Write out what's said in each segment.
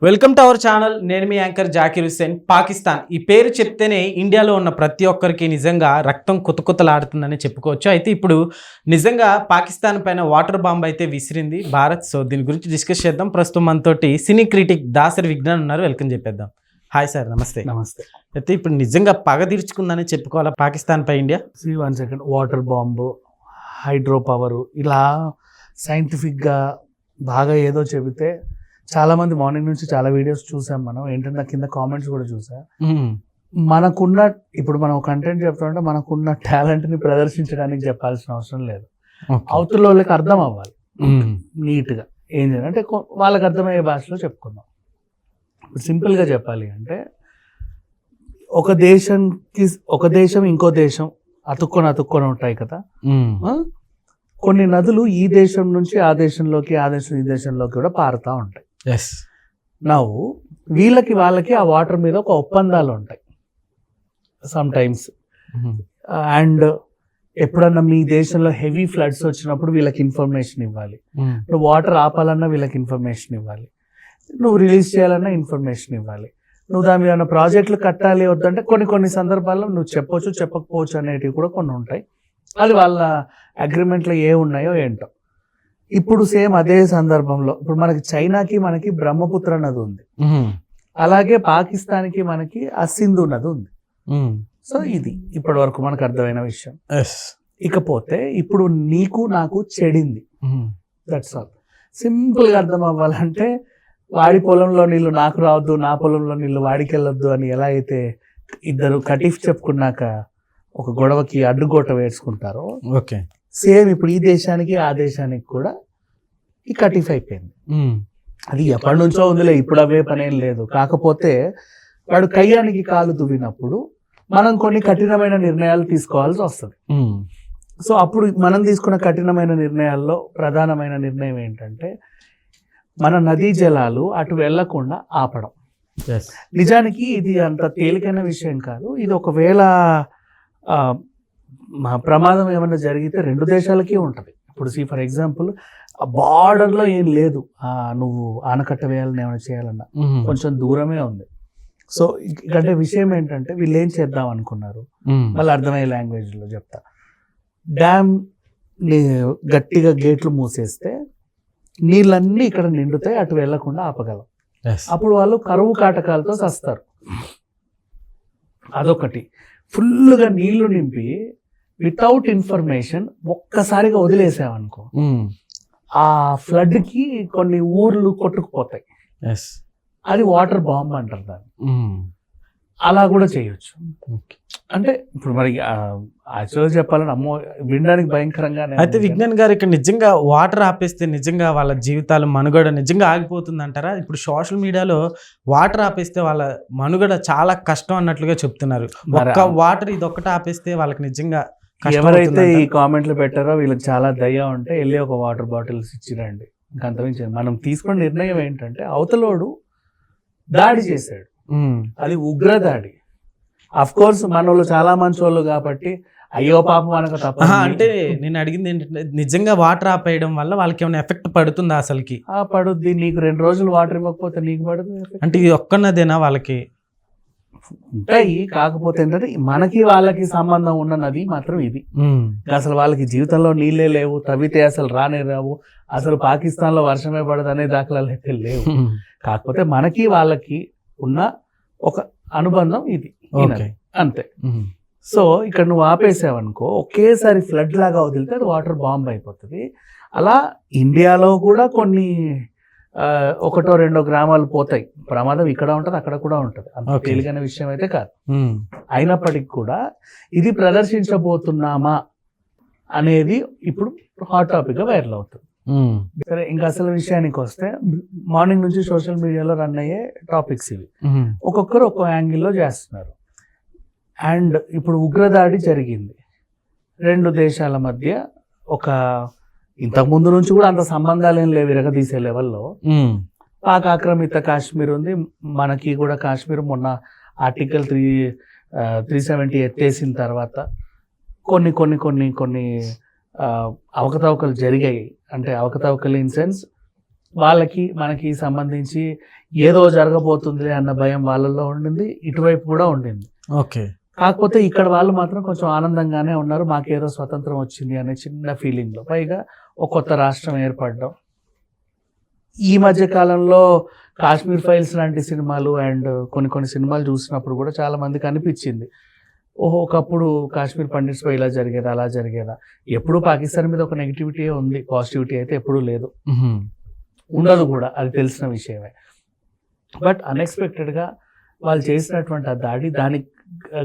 Welcome to our channel. నేను మీ anchor Zakir Hussain. Pakistan ఈ పేరు చెప్తేనే ఇండియాలో ఉన్న ప్రతి ఒక్కరికి నిజంగా రక్తం కుతకుతలాడుతుందని చెప్పుకోవచ్చు. అయితే ఇప్పుడు నిజంగా పాకిస్తాన్ పైన వాటర్ బాంబ్ అయితే విసిరింది భారత్. సో దీని గురించి డిస్కస్ చేద్దాం. ప్రస్తుతం మనతోటి సినీ క్రిటిక్ దాసరి విజ్ఞాన్ ఉన్నారు. వెల్కమ్ చెప్పేద్దాం. హాయ్ సార్, నమస్తే. నమస్తే. అయితే ఇప్పుడు నిజంగా పగ తీర్చుకుందని చెప్పుకోవాలా పాకిస్తాన్ పై India? 1 second. Water bomb, hydro power, ఇలా సైంటిఫిక్గా బాగా ఏదో చెబితే చాలామంది మార్నింగ్ నుంచి చాలా వీడియోస్ చూసాం మనం. ఏంటంటే కింద కామెంట్స్ కూడా చూసా. మనకున్న ఇప్పుడు మనం కంటెంట్ చెప్తామంటే మనకున్న టాలెంట్ని ప్రదర్శించడానికి చెప్పాల్సిన అవసరం లేదు. అవతల వాళ్ళకి అర్థం అవ్వాలి నీట్గా. ఏం చేయాలంటే వాళ్ళకి అర్థమయ్యే భాషలో చెప్పుకుందాం. సింపుల్గా చెప్పాలి అంటే ఒక దేశం ఇంకో దేశం అతుక్కొని ఉంటాయి కదా. కొన్ని నదులు ఈ దేశం నుంచి ఆ దేశంలోకి, ఆ దేశం ఈ దేశంలోకి కూడా పారుతూ ఉంటాయి. నవ్వు వాళ్ళకి ఆ వాటర్ మీద ఒక ఒప్పందాలు ఉంటాయి సమ్ టైమ్స్. అండ్ ఎప్పుడన్నా మీ దేశంలో హెవీ ఫ్లడ్స్ వచ్చినప్పుడు వీళ్ళకి ఇన్ఫర్మేషన్ ఇవ్వాలి. నువ్వు వాటర్ ఆపాలన్నా వీళ్ళకి ఇన్ఫర్మేషన్ ఇవ్వాలి. నువ్వు రిలీజ్ చేయాలన్నా ఇన్ఫర్మేషన్ ఇవ్వాలి. నువ్వు దాని మీద ప్రాజెక్టులు కట్టాలి వద్దంటే కొన్ని సందర్భాల్లో నువ్వు చెప్పొచ్చు చెప్పకపోవచ్చు అనేటివి కూడా కొన్ని ఉంటాయి. అది వాళ్ళ అగ్రిమెంట్లో ఏ ఉన్నాయో ఏంటో. ఇప్పుడు సేమ్ అదే సందర్భంలో ఇప్పుడు మనకి చైనాకి మనకి బ్రహ్మపుత్ర నది ఉంది, అలాగే పాకిస్తాన్కి మనకి ఆ సింధు నది ఉంది. సో ఇది ఇప్పటి వరకు మనకు అర్థమైన విషయం. ఇకపోతే ఇప్పుడు నీకు నాకు చెడింది, దట్స్ ఆల్. సింపుల్గా అర్థం అవ్వాలంటే వాడి పొలంలో నీళ్ళు నాకు రావద్దు, నా పొలంలో నీళ్ళు వాడికి వెళ్ళొద్దు అని ఎలా అయితే ఇద్దరు కటీఫ్ చెప్పుకున్నాక ఒక గొడవకి అడ్డుగోట వేసుకుంటారో, ఓకే, సేమ్ ఇప్పుడు ఈ దేశానికి ఆ దేశానికి కూడా ఈ కటీఫ్ అయిపోయింది. అది ఎప్పటి నుంచో ఉందిలే, ఇప్పుడు అవే పనేం లేదు. కాకపోతే వాడు కయ్యానికి కాలు దువ్వినప్పుడు మనం కొన్ని కఠినమైన నిర్ణయాలు తీసుకోవాల్సి వస్తుంది. సో అప్పుడు మనం తీసుకున్న కఠినమైన నిర్ణయాల్లో ప్రధానమైన నిర్ణయం ఏంటంటే మన నదీ జలాలు అటు వెళ్లకుండా ఆపడం. నిజానికి ఇది అంత తేలికైన విషయం కాదు. ఇది ఒకవేళ ప్రమాదం ఏమైనా జరిగితే రెండు దేశాలకి ఉంటుంది. ఇప్పుడు ఫర్ ఎగ్జాంపుల్ బార్డర్లో ఏం లేదు, నువ్వు ఆనకట్ట వేయాలని ఏమైనా చేయాలన్నా కొంచెం దూరమే ఉంది. సో ఇకంటే విషయం ఏంటంటే వీళ్ళు ఏం చేద్దాం అనుకున్నారు, మళ్ళీ అర్థమయ్యే లాంగ్వేజ్లో చెప్తా. డ్యామ్ గట్టిగా గేట్లు మూసేస్తే నీళ్ళన్నీ ఇక్కడ నిండుతాయి, అటు వెళ్లకుండా ఆపగలం. అప్పుడు వాళ్ళు కరువు కాటకాలతో చస్తారు. అదొకటి. ఫుల్గా నీళ్లు నింపి వితౌట్ ఇన్ఫర్మేషన్ ఒక్కసారిగా వదిలేసామనుకో, ఆ ఫ్లడ్కి కొన్ని ఊర్లు కొట్టుకుపోతాయి. అది వాటర్ బాంబ్ అంటారు దాన్ని. అలా కూడా చేయొచ్చు. అంటే ఇప్పుడు మరి యాక్చువల్గా చెప్పాలని అమ్మో వినడానికి భయంకరంగా. అయితే విజ్ఞాన్ గారు, ఇక్కడ నిజంగా వాటర్ ఆపేస్తే నిజంగా వాళ్ళ జీవితాలు మనుగడ నిజంగా ఆగిపోతుంది అంటారా? ఇప్పుడు సోషల్ మీడియాలో వాటర్ ఆపేస్తే వాళ్ళ మనుగడ చాలా కష్టం అన్నట్లుగా చెప్తున్నారు. ఒక్క వాటర్ ఇదొక్కటి ఆపేస్తే వాళ్ళకి నిజంగా ఎవరైతే ఈ కామెంట్లు పెట్టారో వీళ్ళకి చాలా దయ ఉంటే వెళ్ళి ఒక వాటర్ బాటిల్స్ ఇచ్చిరండి. ఇంకంతమించి మనం తీసుకున్న నిర్ణయం ఏంటంటే అవతలోడు దాడి చేశాడు, అది ఉగ్ర దాడి. అఫ్ కోర్స్ మన వాళ్ళు చాలా మంచి వాళ్ళు కాబట్టి అయ్యో పాపం మనకు తప్ప. అంటే నేను అడిగింది ఏంటంటే నిజంగా వాటర్ ఆపేయడం వల్ల వాళ్ళకి ఏమైనా ఎఫెక్ట్ పడుతుందా? అసలుకి పడుద్ది. నీకు 2 రోజులు వాటర్ ఇవ్వకపోతే నీకు పడుతుంది. అంటే ఇది ఒక్కన్నదేనా? వాళ్ళకి ఉంటాయి, కాకపోతే ఏంటంటే మనకి వాళ్ళకి సంబంధం ఉన్న నది మాత్రం ఇది. అసలు వాళ్ళకి జీవితంలో నీళ్ళే లేవు, తవ్వితే అసలు రానే రావు, అసలు పాకిస్తాన్ లో వర్షమే పడదు అనే దాఖలాలు అయితే లేవు. కాకపోతే మనకి వాళ్ళకి ఉన్న ఒక అనుబంధం ఇది, అంతే. సో ఇక్కడ నువ్వు ఆపేసావనుకో ఒకేసారి ఫ్లడ్ లాగా వదిలితే అది వాటర్ బాంబ్ అయిపోతుంది. అలా ఇండియాలో కూడా కొన్ని 1-2 గ్రామాలు పోతాయి. ప్రమాదం ఇక్కడ ఉంటుంది, అక్కడ కూడా ఉంటుంది. అంత తేలికైన విషయం అయితే కాదు. అయినప్పటికీ కూడా ఇది ప్రదర్శించబోతున్నామా అనేది ఇప్పుడు హాట్ టాపిక్ గా వైరల్ అవుతుంది. సరే, ఇంకా అసలు విషయానికి వస్తే మార్నింగ్ నుంచి సోషల్ మీడియాలో రన్ అయ్యే టాపిక్స్ ఇవి. ఒక్కొక్కరు ఒక్కో యాంగిల్లో చేస్తున్నారు. అండ్ ఇప్పుడు ఉగ్రదాడి జరిగింది 2 దేశాల మధ్య. ఒక ఇంతకు ముందు నుంచి కూడా అంత సంబంధాలు ఏం లేవు విరగదీసే లెవెల్లో. పాక్ ఆక్రమిత కాశ్మీర్ ఉంది, మనకి కూడా కాశ్మీర్ మొన్న ఆర్టికల్ 370 ఎత్తేసిన తర్వాత కొన్ని కొన్ని కొన్ని కొన్ని అవకతవకలు జరిగాయి. అంటే అవకతవకలు ఇన్ సెన్స్ వాళ్ళకి మనకి సంబంధించి ఏదో జరగబోతుంది అన్న భయం వాళ్ళల్లో ఉండింది, ఇటువైపు కూడా ఉండింది. ఓకే. కాకపోతే ఇక్కడ వాళ్ళు మాత్రం కొంచెం ఆనందంగానే ఉన్నారు, మాకేదో స్వతంత్రం వచ్చింది అనే చిన్న ఫీలింగ్లో. పైగా ఒక కొత్త రాష్ట్రం ఏర్పడడం. ఈ మధ్య కాలంలో కాశ్మీర్ ఫైల్స్ లాంటి సినిమాలు అండ్ కొన్ని సినిమాలు చూసినప్పుడు కూడా చాలా మందికి అనిపించింది, ఓహో ఒకప్పుడు కాశ్మీర్ పండిట్స్పై ఇలా జరిగేదా అలా జరిగేదా. ఎప్పుడు పాకిస్తాన్ మీద ఒక నెగిటివిటీ ఉంది, పాజిటివిటీ అయితే ఎప్పుడూ లేదు, ఉండదు కూడా, అది తెలిసిన విషయమే. బట్ అన్ఎక్స్పెక్టెడ్గా వాళ్ళు చేసినటువంటి ఆ దాడి, దానికి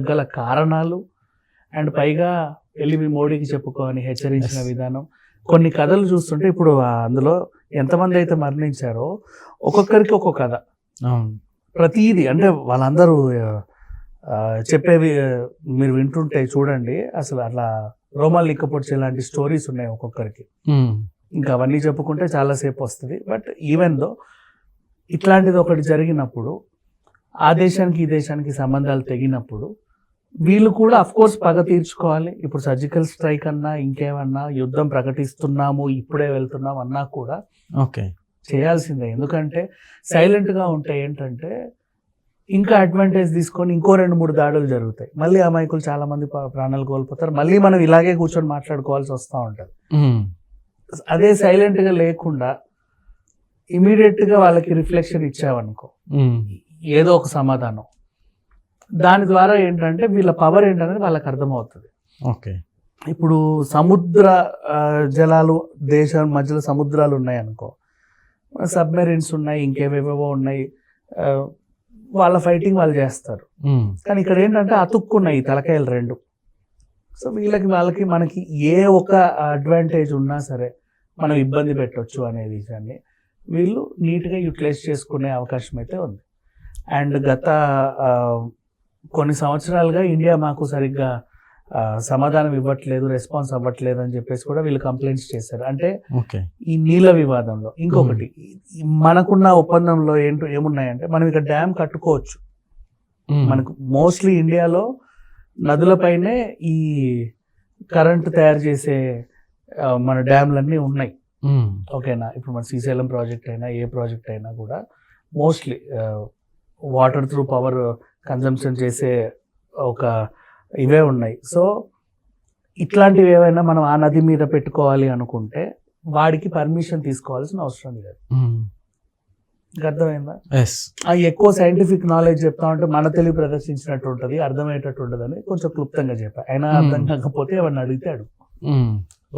గల కారణాలు అండ్ పైగా వెళ్ళి మీ మోడీకి చెప్పుకోని హెచ్చరించిన విధానం, కొన్ని కథలు చూస్తుంటే ఇప్పుడు అందులో ఎంతమంది అయితే మరణించారో ఒక్కొక్కరికి ఒక్కొక్క కథ, ప్రతిదీ అంటే వాళ్ళందరూ చెప్పేవి మీరు వింటుంటే చూడండి, అసలు అట్లా రోమాలు లిక్కపొడిచే లాంటి స్టోరీస్ ఉన్నాయి ఒక్కొక్కరికి. ఇంకా అవన్నీ చెప్పుకుంటే చాలాసేపు వస్తుంది. బట్ ఈవెన్ దో ఇట్లాంటిది ఒకటి జరిగినప్పుడు, ఆ దేశానికి ఈ దేశానికి సంబంధాలు తెగినప్పుడు వీళ్ళు కూడా అఫ్ కోర్స్ పగ తీర్చుకోవాలి. ఇప్పుడు సర్జికల్ స్ట్రైక్ అన్నా ఇంకేమన్నా యుద్ధం ప్రకటిస్తున్నాము ఇప్పుడే వెళ్తున్నాం అన్నా కూడా ఓకే చేయాల్సిందే. ఎందుకంటే సైలెంట్గా ఉంటే ఏంటంటే ఇంకా అడ్వాంటేజ్ తీసుకొని ఇంకో 2-3 దాడులు జరుగుతాయి, మళ్ళీ అమాయకులు చాలా మంది ప్రాణాలు కోల్పోతారు, మళ్ళీ మనం ఇలాగే కూర్చొని మాట్లాడుకోవాల్సి వస్తూ ఉంటుంది. అదే సైలెంట్గా లేకుండా ఇమీడియట్గా వాళ్ళకి రిఫ్లెక్షన్ ఇచ్చావనుకో, ఏదో ఒక సమాధానం, దాని ద్వారా ఏంటంటే వీళ్ళ పవర్ ఏంటనేది వాళ్ళకి అర్థమవుతుంది. ఓకే. ఇప్పుడు సముద్ర జలాలు, దేశం మధ్యలో సముద్రాలు ఉన్నాయి అనుకో, సబ్మెరీన్స్ ఉన్నాయి, ఇంకేవేవో ఉన్నాయి, వాళ్ళ ఫైటింగ్ వాళ్ళు చేస్తారు. కానీ ఇక్కడ ఏంటంటే అతుక్కున్నాయి తలకాయలు 2. సో వాళ్ళకి మనకి ఏ ఒక అడ్వాంటేజ్ ఉన్నా సరే మనం ఇబ్బంది పెట్టవచ్చు అనే విషయాన్ని వీళ్ళు నీట్గా యూటిలైజ్ చేసుకునే అవకాశం అయితే ఉంది. అండ్ గత కొన్ని సంవత్సరాలుగా ఇండియా మాకు సరిగ్గా సమాధానం ఇవ్వట్లేదు, రెస్పాన్స్ అవ్వట్లేదు అని చెప్పేసి కూడా వీళ్ళు కంప్లైంట్స్ చేశారు. అంటే ఈ నీళ్ళ వివాదంలో ఇంకొకటి, మనకున్న ఒప్పందంలో ఏమున్నాయంటే మనం ఇక్కడ డ్యామ్ కట్టుకోవచ్చు. మనకు మోస్ట్లీ ఇండియాలో నదులపైనే ఈ కరెంట్ తయారు చేసే మన డ్యామ్లన్నీ ఉన్నాయి. ఓకేనా, ఇప్పుడు మన శ్రీశైలం ప్రాజెక్ట్ అయినా ఏ ప్రాజెక్ట్ అయినా కూడా mostly water through power consumption చేసే ఒక ఇవే ఉన్నాయి. సో ఇట్లాంటివి ఏవైనా మనం ఆ నది మీద పెట్టుకోవాలి అనుకుంటే వాడికి పర్మిషన్ తీసుకోవాల్సిన అవసరం లేదు. అర్థమైందా? ఎక్కువ సైంటిఫిక్ నాలెడ్జ్ చెప్తా ఉంటే మన తెలివి ప్రదర్శించినట్టు ఉంటుంది, అర్థమయ్యేటట్టు ఉంటుంది అని కొంచెం క్లుప్తంగా చెప్పా. అయినా అర్థం కాకపోతే ఎవరిని అడిగితే అడుగు.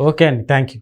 ఓకే అండి, థ్యాంక్ యూ.